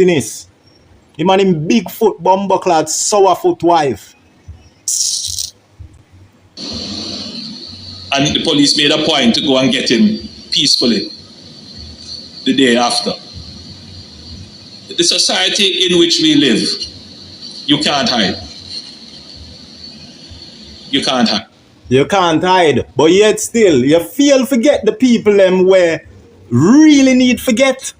nastiness. Him and him big foot bumbleclad sour foot wife. And the police made a point to go and get him peacefully the day after. The society in which we live, you can't hide. You can't hide. You can't hide, but yet still, you feel forget the people them where really need forget.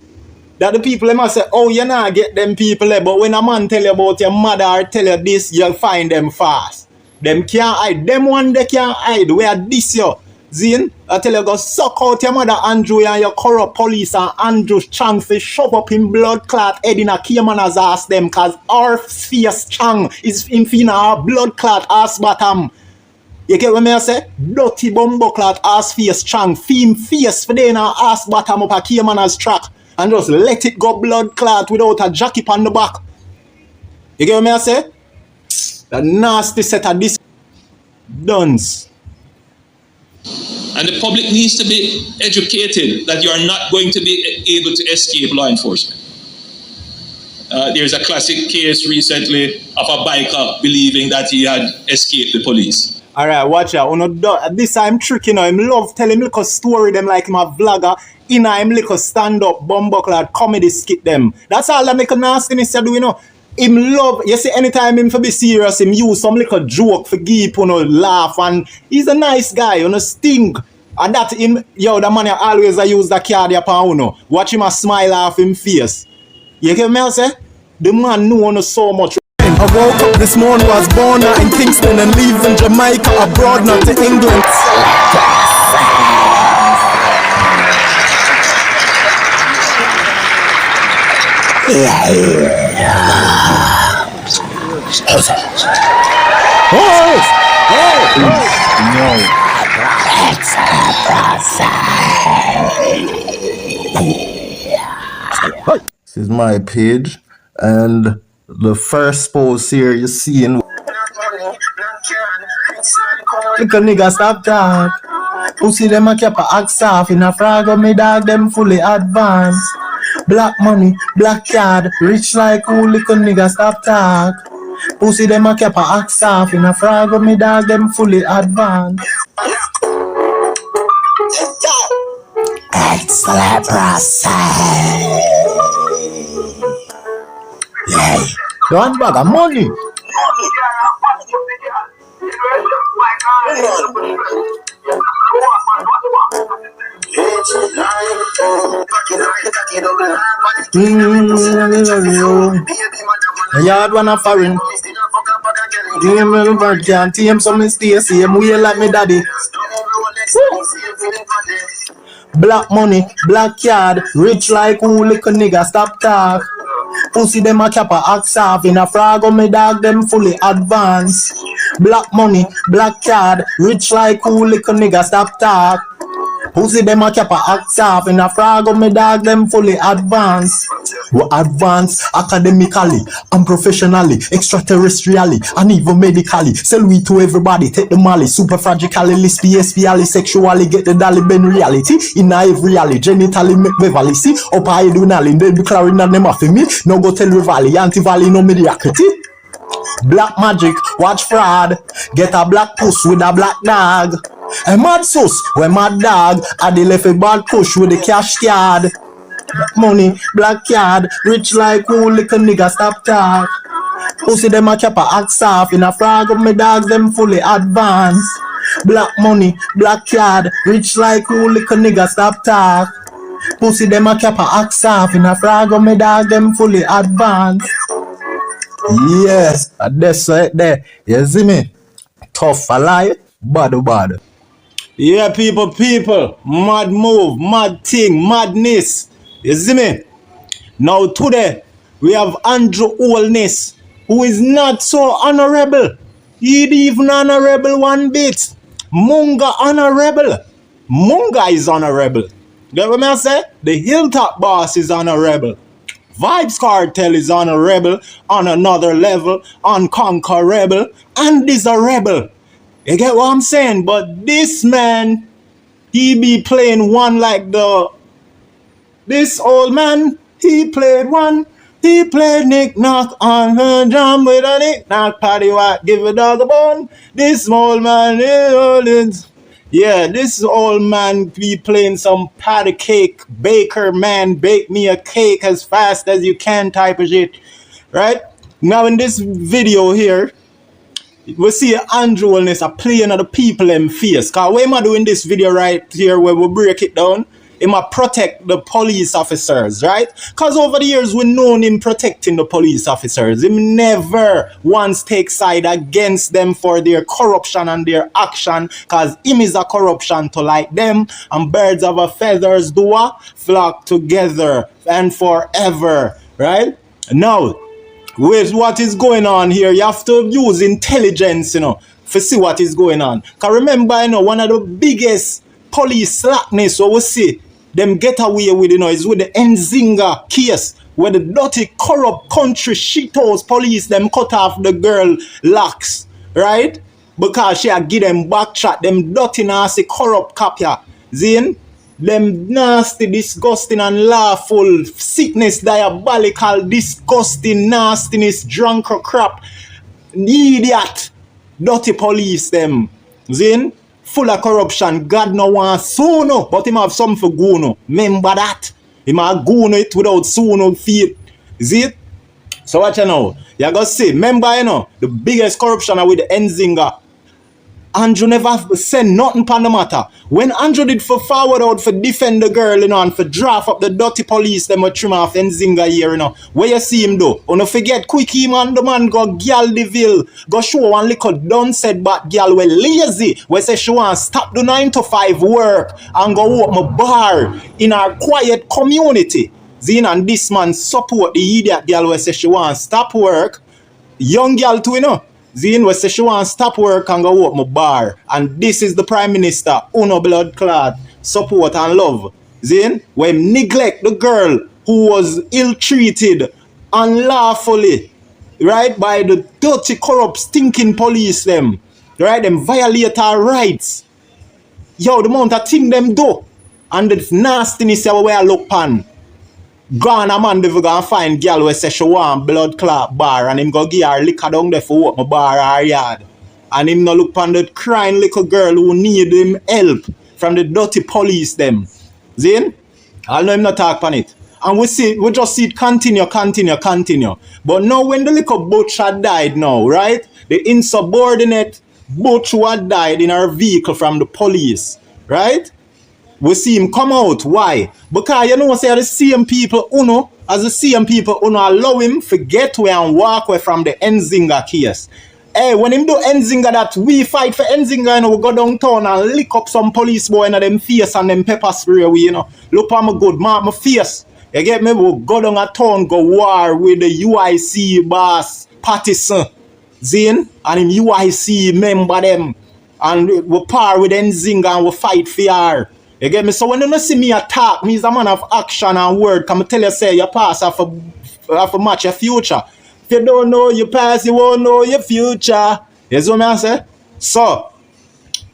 That the people them must say, oh, you not get them people there, but when a man tell you about your mother or tell you this, you'll find them fast. Them can't hide. Them one they can't hide. Where this you? Zin, I tell you, go suck out your mother Andrew and your corrupt police and Andrew Chang fi shove up in blood clot head in a Cayman's ass them cause our fierce Chang is in fina our blood clot ass bottom. You get what me I say? Dirty bumbo clot ass face Chang film face for then our ass bottom up a Cayman's track and just let it go blood clot without a jacket on the back. You get what me I say? The nasty set of this DUNCE. And the public needs to be educated that you are not going to be able to escape law enforcement. There's a classic case recently of a biker believing that he had escaped the police. Alright, watch out. This I'm tricky now. Him love tell him little story them like him a vlogger. In him little stand-up bumbleclad comedy skit them. That's all that make a nastiness you do, you know. Him love, you see, anytime him for be serious, him use some little joke for give, you know, laugh, and he's a nice guy, you know, stink. And that him, yo, the man always use the card upon, you know. Watch him a smile off him face. You get me, I say? The man know so much. I woke up this morning, was born in Kingston and leaving Jamaica abroad, not to England. This is my page, and the first post here you see in Little nigga stop talk. Pussy them a keep a axe off in a frag of me dog them fully advanced. Black money, black card, rich like who little nigga stop talk. Pussy them a keep a axe off in a frag of me dog them fully advanced. It's the process. Yeah. One bag of money. Yard one a foreign. Give me the bird can't team some stay same way like me daddy. Black money, black card, rich like who little nigga stop talk. Pussy them a cap a axe off in a frag of me dog them fully advanced. Black money, black card, rich like who little nigga stop talk. Pussy them a cap a axe off in a frag of me dog them fully advanced. We advance academically and professionally, extraterrestrially and even medically. Sell we to everybody, take the molly, superfragically, PSPally, sexually, get the dolly ben reality. In every alley, genitally make Beverly see. Up I do nally, then be clarin and them off me. No go tell Rivali, anti-valley no mediocrity. Black magic, watch fraud. Get a black puss with a black dog. A mad sus, when mad dog. I de left a bad push with the cash card. Black money, black card, rich like who little nigga stop talk. Pussy them a cap a axe off in a frag of me dogs them fully advanced. Black money, black card, rich like who little nigga stop talk. Pussy them a cap a axe off in a frag of me dog them fully advanced. Yes, that's right there. You see me? Tough a lie, bad. Yeah, people, mad move, mad thing, madness. You see me? Now today, we have Andrew Holness, who is not so honorable. He even honorable one bit. Munga honorable. Munga is honorable. Get what I say? The Hilltop boss is honorable. Vibes Cartel is honorable on another level, unconquerable, and desirable. You get what I'm saying? But this man, he be playing one like this old man, he played one He played knick-knock on her drum with a knick-knock, paddy what, give a dog a bone. This old man is yeah, this old man be playing some patty cake, baker man, bake me a cake as fast as you can type of shit, right? Now in this video here, we see Andrew Holness are playing at the people in face. Cause what am I doing this video right here where we break it down? Him a protect the police officers, right? Cause over the years we known him protecting the police officers. Him never once take side against them for their corruption and their action. Cause him is a corruption to like them. And birds of a feathers do what? Flock together and forever, right? Now, with what is going on here, you have to use intelligence, to see what is going on. Because remember, one of the biggest police slackness we see them get away with, is with the Nzinga case, where the dirty, corrupt country shithouse police, them cut off the girl locks, right? Because she had give them back chat, them dirty, nasty, corrupt copia. Zin? Them nasty, disgusting, and lawful, sickness, diabolical, disgusting, nastiness, drunk or crap, idiot, dirty police, them. Zin? Full of corruption. God no want sue no, but him have something for go no. Remember that. Him have go no it without sue no feet. Is it? So what you know? You gotta see, remember the biggest corruption are with the Nzinga. Andrew never said nothing upon the matter. When Andrew did for forward out for defend the girl, and for draft up the dirty police, them will trim off Nzinga here, Where you see him though? Don't forget, quick him and the man go girl devil, go show one little DUNCEBAT girl we lazy, we say she want stop the 9 to 5 work and go open a bar in our quiet community. Zin and this man support the idiot girl we say she want stop work. Young girl too, Zin was say she want stop work and go open a bar. And this is the Prime Minister, Uno blood clot, support and love. Zin, when neglect the girl who was ill-treated unlawfully, right, by the dirty, corrupt, stinking police them, right, them violate our rights. Yo, the amount of thing them do, and the nastiness that we look pan. Gone a man never gonna find girl who say she want blood clot bar and him go give her liquor down there for open bar or yard. And him no look on the crying little girl who need him help from the dirty police them. Zin? I know him not talk on it. And we just see it continue. But now when the little butcher died now, right? The insubordinate butcher who had died in her vehicle from the police, right? We see him come out. Why? Because say the same people, as the same people, allow him to get away and walk away from the Nzinga case. Hey, when him do Nzinga that we fight for Nzinga, we go downtown and lick up some police boy in them face and them pepper spray, look at my good, mark my face. You get me? We go down a town, go war with the UIC boss, Pattison, Zin, and him UIC member them. And we par with Nzinga and we fight for her. You get me? So when you don't see me attack, me is a man of action and word. Come tell you, say your past have to match your future. If you don't know your past, you won't know your future. You see what I say? So,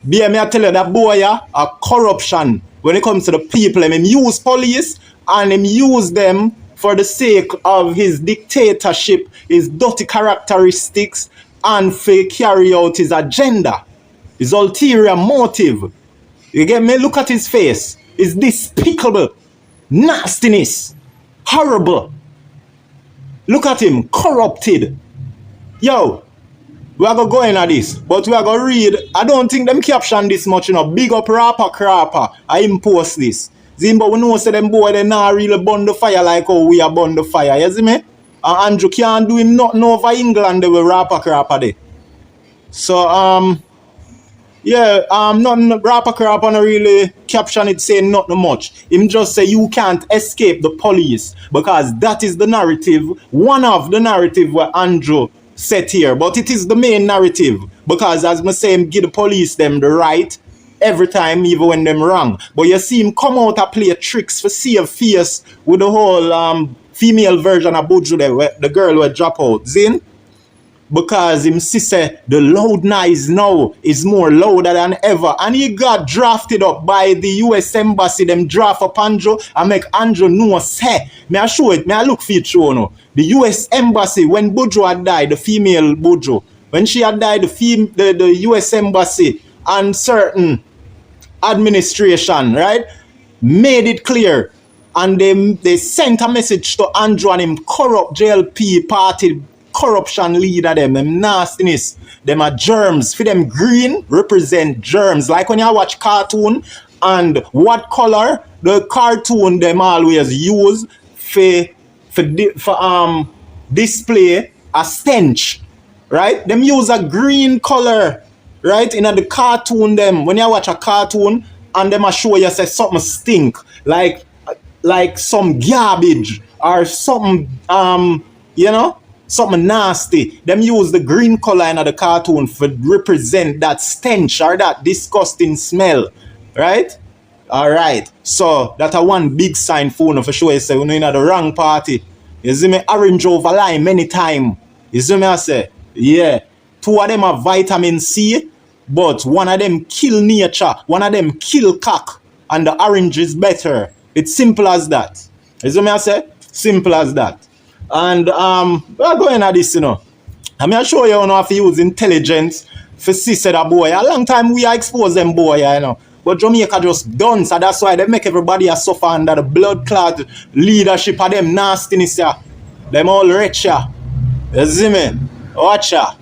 me I tell you that boy a corruption when it comes to the people. Him use police and him use them for the sake of his dictatorship, his dirty characteristics, and for carry out his agenda, his ulterior motive. You get me? Look at his face. It's despicable. Nastiness. Horrible. Look at him. Corrupted. Yo, we are going to go into this, but we are going to read. I don't think them caption this much, Big up rapper crapper. I impose this. But we know say them boy they not really burn the fire like how we are burn the fire. You see me? And Andrew can't do him nothing over England they will rapper crapper there. So, yeah, nothing rapper crap and really caption it saying nothing much. Him just say you can't escape the police because that is the narrative, one of the narrative where Andrew set here. But it is the main narrative because as I say, him give the police them the right every time, even when them wrong. But you see him come out and play tricks for save face with the whole female version of Buju there, where the girl will drop out. Zin? because him see say the loud noise now is more louder than ever, and he got drafted up by the US Embassy. Them draft up Andrew and make Andrew know say, me I show it, me I look for it show no. The US Embassy, when Bojo had died, the female Bojo, when she had died, the US Embassy and certain administration, right, made it clear, and they sent a message to Andrew and him corrupt JLP party corruption leader, them nastiness, them are germs. For them green represent germs. Like when you watch cartoon and what color the cartoon them always use for display a stench, right? Them use a green color, right? In the cartoon them. When you watch a cartoon and them a show you say something stink, like some garbage or something you know, something nasty. Them use the green color in the cartoon for represent that stench or that disgusting smell, right? All right. So that a one big sign for you for sure. You say when you're in the wrong party. You see me orange over line many time. You see me I say, yeah. 2 of them are vitamin C, but 1 of them kill nature. 1 of them kill cock, and the orange is better. It's simple as that. You see me I say? Simple as that. And we're going at this, you know. I'm going to show you how to use intelligence for see that boy. A long time we are expose them boy, you know. But Jamaica just done, so that's why they make everybody suffer under the blood clot leadership of them nastiness. Yeah. Them all rich. Yeah. You see me? Watch ya.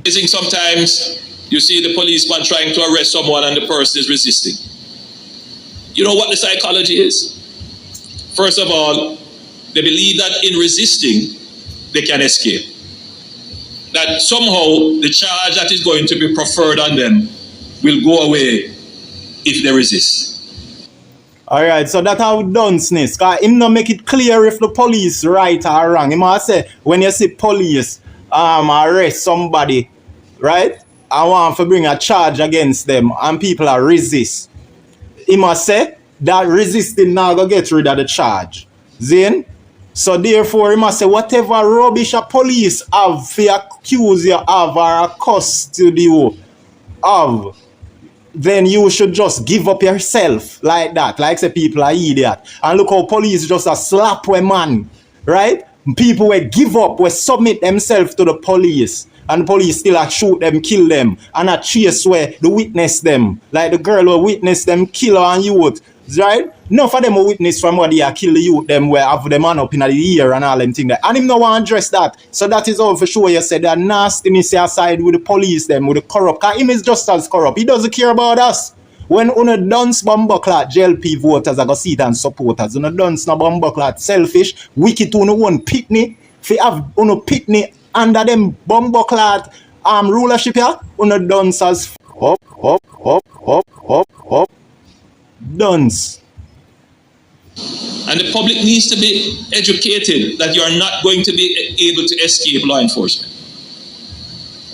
Sometimes you see the policeman trying to arrest someone and the person is resisting. You know what the psychology is? First of all, they believe that in resisting, they can escape. That somehow the charge that is going to be preferred on them will go away if they resist. Alright, so that's how dunceness. Because him not make it clear if the police right or wrong. He must say, when you see police arrest somebody, right, I want to bring a charge against them and people are resist. He must say that resisting now go get rid of the charge. Zin? So therefore, he must say whatever rubbish a police have for accuse you of or accused you of, then you should just give up yourself like that. Like say people are idiot. And look how police just a slap a man, right? People will give up, will submit themselves to the police. And the police still a shoot them, kill them. And a chase where they witness them. Like the girl who witness them kill her and youth. Right? None of them will witness from what they are kill the youth them where have them man up in the ear and all them things there. And him no want to address that. So that is all for sure. You said that nastiness aside with the police them, with the corrupt. Because him is just as corrupt. He doesn't care about us. When una dunce bumbleclot JLP voters are go see it and supporters. Una dunce no bumbleclot selfish, wicked to una own pitney. If you have una pitney under them bumbleclot rulership here, una dunce as up. Dunce. And the public needs to be educated that you are not going to be able to escape law enforcement.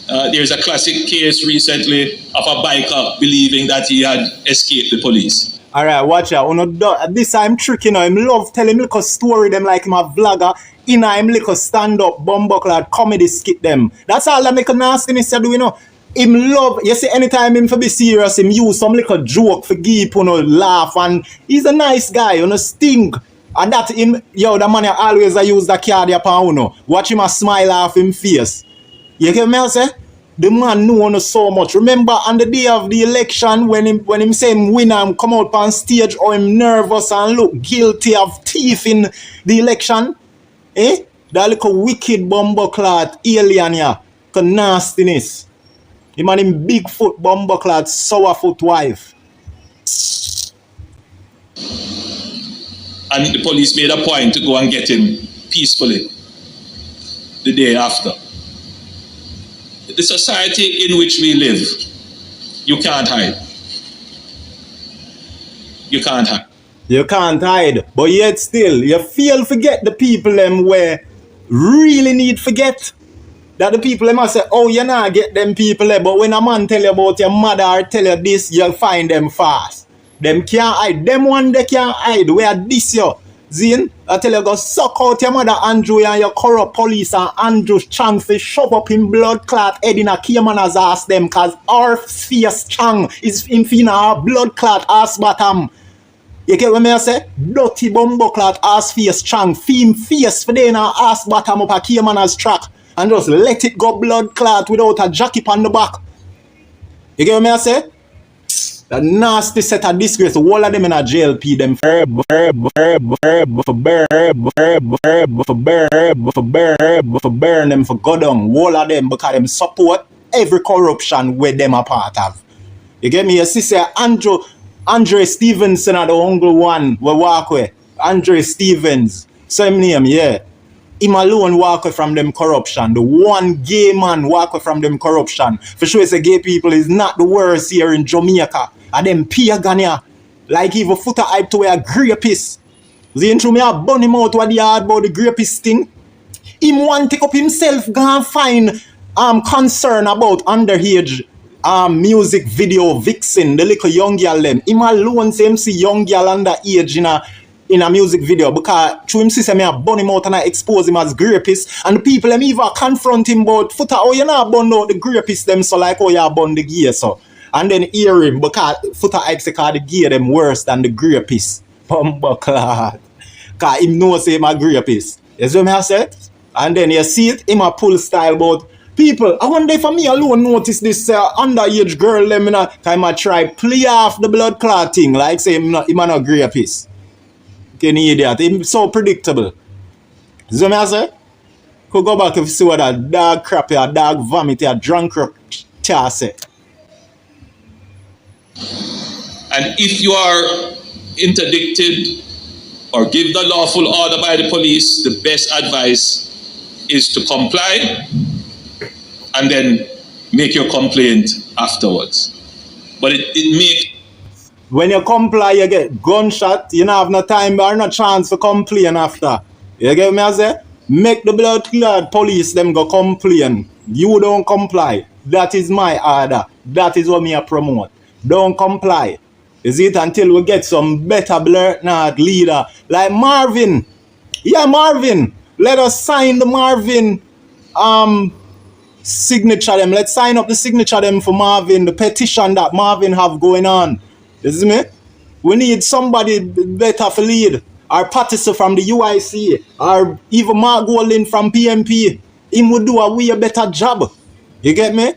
There's a classic case recently of a biker believing that he had escaped the police. Alright, watch out. This I'm tricky now. Him love tell him little story them like him a vlogger. In him little stand-up bumbleclad comedy skit them. That's all that make a nastiness do, you know. Him love, you see, anytime him for be serious, him use some little joke for give you know, laugh, and he's a nice guy, you know, sting. And that him, yo, the man always use the card upon you know. Watch him a smile off him face. You get me say? The man know so much. Remember on the day of the election when him say him win and come out on stage or him nervous and look guilty of thief in the election? Eh? That little wicked bumbleclad alien here. The nastiness. Him and him Bigfoot bumbleclad sourfoot wife. And the police made a point to go and get him peacefully the day after. The society in which we live, you can't hide. You can't hide. You can't hide. But yet still, you feel forget the people them where really need forget. That the people them must say, oh, you not get them people there. But when a man tell you about your mother or tell you this, you'll find them fast. Them can't hide. Them one they can't hide. Where this you. Zine, I tell you, go suck out your mother Andrew and your corrupt police and Andrew Chang fi shove up in blood clot head in a Cayman's ass them cause our fierce Chang is in fina blood clot ass bottom. You get what me I say? Dirty bumbo clot ass fierce Chang film fierce for then ass bottom up a Cayman's track and just let it go blood clot without a jacket on the back. You get what me I say? The nasty set of disgrace, all of them in a JLP, them for burn them for go down, all of them because them support every corruption where them a part of. You get me? You see, say Andre Stevenson are the only one we walk with. Andre Stevens, same name, yeah. Him alone walk away from them corruption. The one gay man walk away from them corruption. For sure, say gay people is not the worst here in Jamaica. And them pagan here. Like even foot hype to wear grapist. See, into me, I burn him out what they hard about the grapist thing. Him want to take up himself, go and find concern about underage music video vixen, the little young girl them. Him alone say him see young girl underage in a music video because through him say me I burn him out and I expose him as grapist and the people them even confront him about footer, oh you not burn out the grapist them so like oh you burn the gay so and then hear him because footer I say the gay them worse than the grapist. Bumbleclad. Cause him know say him a grapist. You see what I said? And then you see it, him a pull style about people. I wonder if me alone notice this underage girl them in a time I try play off the blood clot thing like say him not a grapist. Can you idiot? It's so predictable. You see what I say? Could go back and see what that dog crap, a dog vomit, a drunk chair say. And if you are interdicted or give the lawful order by the police, the best advice is to comply and then make your complaint afterwards. But it make when you comply, you get gunshot, you don't have no time or no chance to complain after. You get me I say? Make the blood clot police them go complain. You don't comply. That is my order. That is what me I promote. Don't comply. Is it until we get some better blood leader like Marvin. Yeah, Marvin. Let us sign the Marvin signature them. Let's sign up the signature them for Marvin, the petition that Marvin have going on. You see me? We need somebody better for lead. Or Patterson from the UIC. Or even Mark Golding from PMP. Him would do a way better job. You get me?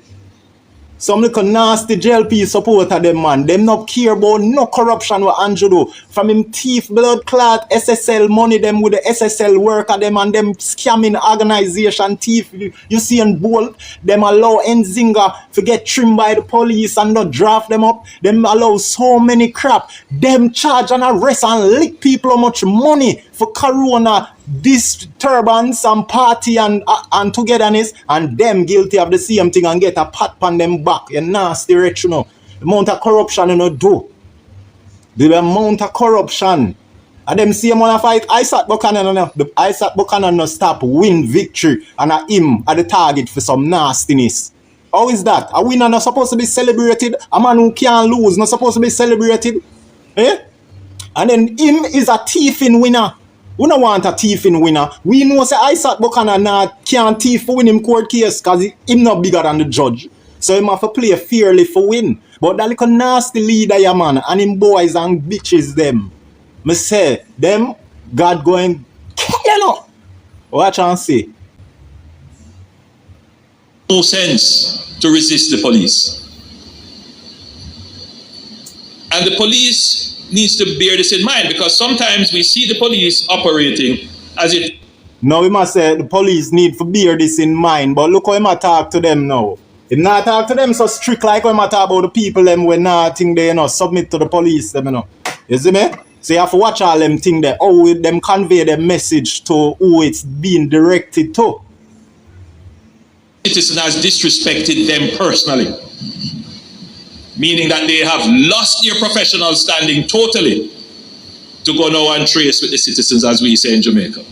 Some little nasty JLP supporter them man. Them not care about no corruption what Andrew do. From him thief, blood clot, SSL money them with the SSL worker them and them scamming organization thief. You see in Bolt, them allow Nzinga to get trimmed by the police and not draft them up. Them allow so many crap. Them charge and arrest and lick people how much money for corona disturbance and party and togetherness and them guilty of the same thing and get a pat on them back. You nasty rich, you know. The amount of corruption you know do. The amount of corruption. And them same wanna fight Isaac Buchanan. The Isaac Buchanan no stop win victory and him at the target for some nastiness. How is that? A winner not supposed to be celebrated? A man who can't lose not supposed to be celebrated? Eh? And then him is a thieving winner. We don't want a thieving winner. We know say Isaac Buchanan can't thief for win him court case because him not bigger than the judge. So him have to play fairly for win. But that little nasty leader yeah man and him boys and bitches them. Me say them God going kill you know. Watch and see. No sense to resist the police. And the police needs to bear this in mind because sometimes we see the police operating as if. Now we must say the police need to bear this in mind, but look how he might talk to them now. He not talk to them so strict like how he might talk about the people them when nothing they you know submit to the police them you know. You see me? So you have to watch all them thing there, how them convey their message to who it's being directed to. Citizen has disrespected them personally. Meaning that they have lost their professional standing totally to go now and trace with the citizens, as we say in Jamaica.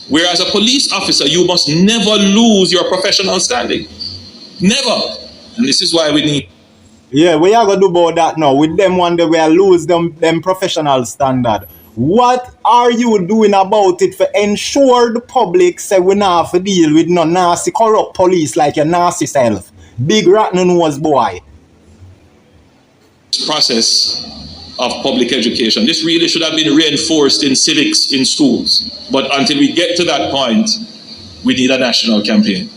Whereas a police officer, you must never lose your professional standing. Never. And this is why we need. Yeah, we are going to do about that now. With them one day we lose them professional standard. What are you doing about it for ensure the public say we not have to deal with no nasty corrupt police like your nasty self? Big rotten nose boy. Process of public education. This really should have been reinforced in civics in schools. But until we get to that point, we need a national campaign.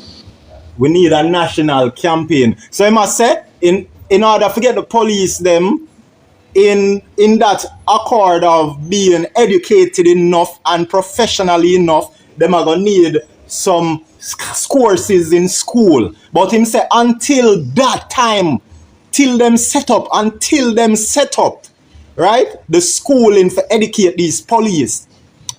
We need a national campaign. So I must say, in order to get the police them in that accord of being educated enough and professionally enough, them are gonna need some courses in school. But him say until that time, until them set up, right? The schooling for educate these police.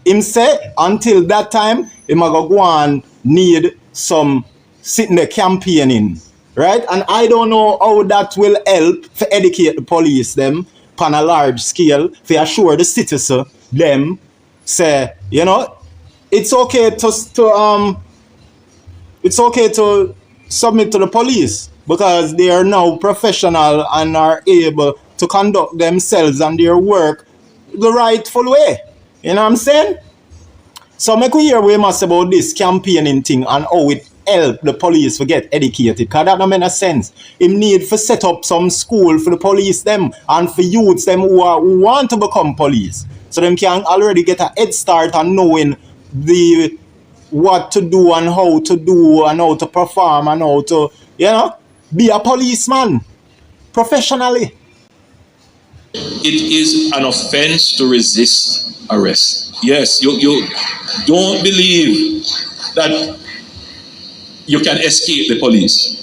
Him say until that time, him a go and need some sitting there campaigning, right? And I don't know how that will help to educate the police them on a large scale, to assure the citizen them say, you know, it's okay to submit to the police because they are now professional and are able to conduct themselves and their work the rightful way. You know what I'm saying? So make we hear what you must say about this campaigning thing and how it help the police to get educated, because that don't make no sense. Him need to set up some school for the police them and for youths them who want to become police, so them can already get a head start on knowing what to do and how to perform and how to, you know, be a policeman professionally. It is an offense to resist arrest. Yes, you don't believe that you can escape the police.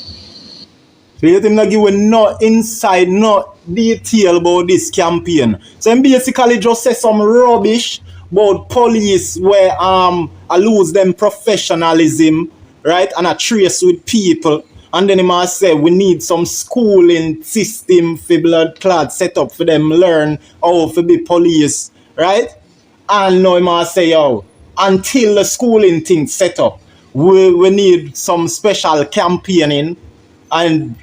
So you him not give no insight, no detail about this campaign. So him basically just say some rubbish about police where I lose them professionalism, right? And I trace with people. And then he must say we need some schooling system for blood clot set up for them learn how to be police, right? And now he must say, yo, until the schooling thing set up, we need some special campaigning, and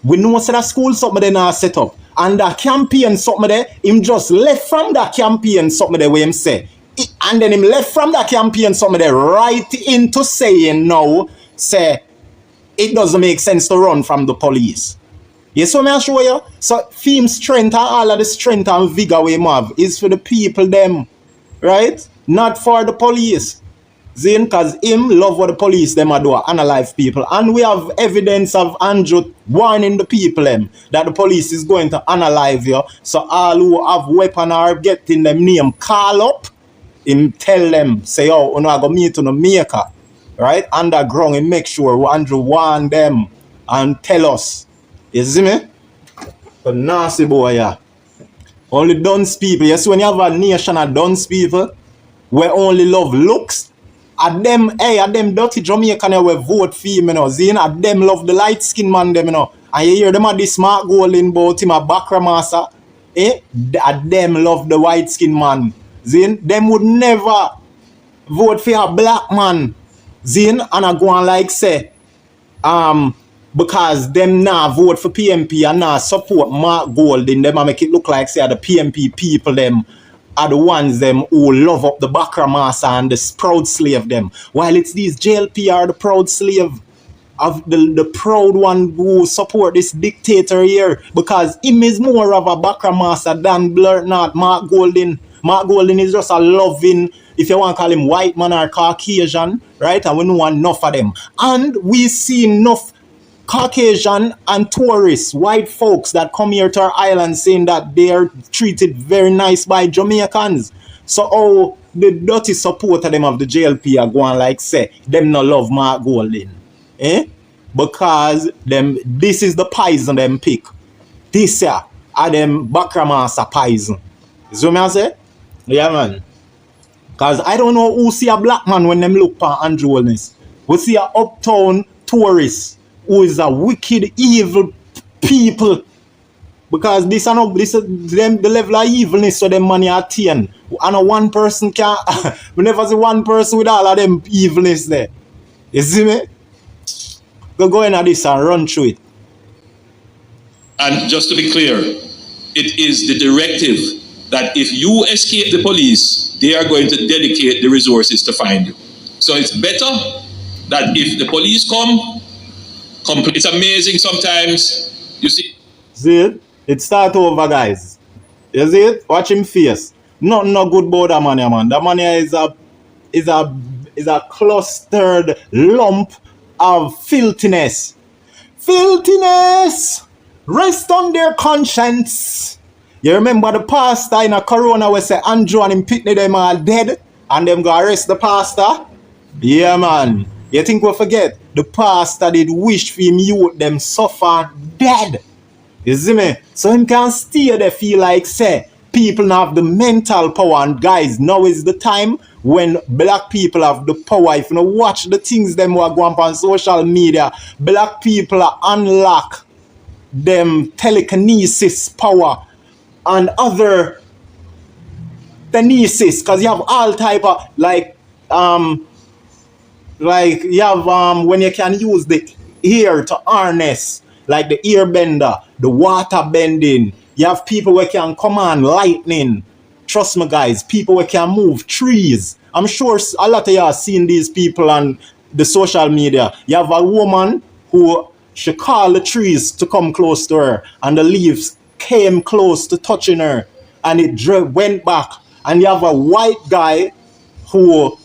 we know that school something they not set up. And that campaign something there, him just left from that campaign something there where him say. And then him left from that campaign something there right into saying now, say, it doesn't make sense to run from the police. You see what I show you? So theme strength and all of the strength and vigor we have is for the people them, right? Not for the police. Zin, because him love what the police them are do, analyze people. And we have evidence of Andrew warning the people them that the police is going to analyze you. So all who have weapon or getting them name call up, him tell them, say, oh, you go meet on Jamaica, right? Underground, and make sure Andrew warn them and tell us. You see me? The nasty boy, yeah. Only dunce people. You see, when you have a nation of dunce people, we only love looks, at them dirty Jamaican we vote for him, you know. Zin, at them love the light skin man, them, you know. And you hear them at the smart golden about him, a backramasa. At them love the white skin man. Zin, them would never vote for a black man. Zin, and I go on like say, because them now vote for PMP and now support Mark Golding, them and make it look like say the PMP people them are the ones them who love up the Bakramasa and the proud slave them. While it's these JLP are the proud slave of the proud one who support this dictator here, because him is more of a Bakramasa than not Mark Golding. Mark Golding is just a loving, if you want to call him white man or Caucasian, right? And we know enough of them. And we see enough Caucasian and tourists, white folks that come here to our island saying that they are treated very nice by Jamaicans. So how the dirty supporter them of the JLP are going like say, them no love Mark Golding. Because this is the poison them pick. This here are them Bakramasa poison. You see what I say? Yeah, man. Because I don't know who see a black man when them look for Andrew Holness. We see a uptown tourist who is a wicked, evil people. Because this is them the level of evilness so them money attain. And one person can we never see one person with all of them evilness there. You see me? Go into this and run through it. And just to be clear, it is the directive that if you escape the police, they are going to dedicate the resources to find you. So it's better that if the police come, it's amazing sometimes, you see. See it? It start over, guys. You see it? Watch him face. Nothing no good about that man, man. That man is a clustered lump of filthiness. Filthiness! Rest on their conscience. You remember the pastor in a corona where say Andrew and him Pitney them all dead and them go arrest the pastor? Yeah, man. You think we forget? The pastor did wish for him youth them suffer dead. You see me? So him can stay there feel like say people have the mental power, and guys, now is the time when black people have the power. If you watch the things them who are going on social media, black people are unlock them telekinesis power and other kinesis, because you have all type of like you have when you can use the ear to harness, like the ear bender, the water bending. You have people who can command lightning. Trust me, guys, people who can move trees. I'm sure a lot of you have seen these people on the social media. You have a woman who she called the trees to come close to her, and the leaves came close to touching her, and it went back. And you have a white guy who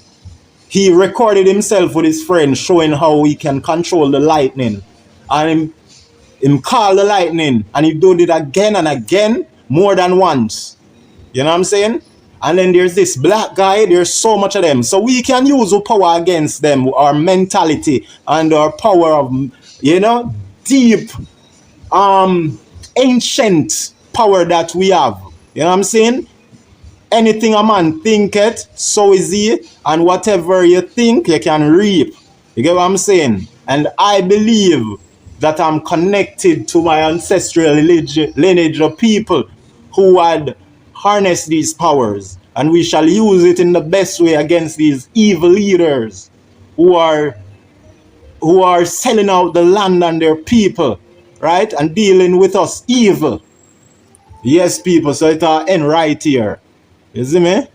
he recorded himself with his friend showing how he can control the lightning. And him call the lightning, and he do it again and again, more than once. You know what I'm saying? And then there's this black guy, there's so much of them. So we can use our power against them, our mentality and our power of, deep, ancient power that we have. You know what I'm saying? Anything a man thinketh, so is he. And whatever you think, you can reap. You get what I'm saying? And I believe that I'm connected to my ancestral lineage of people who had harnessed these powers. And we shall use it in the best way against these evil leaders who are selling out the land and their people, right? And dealing with us evil. Yes, people, so it'll end right here. You see me?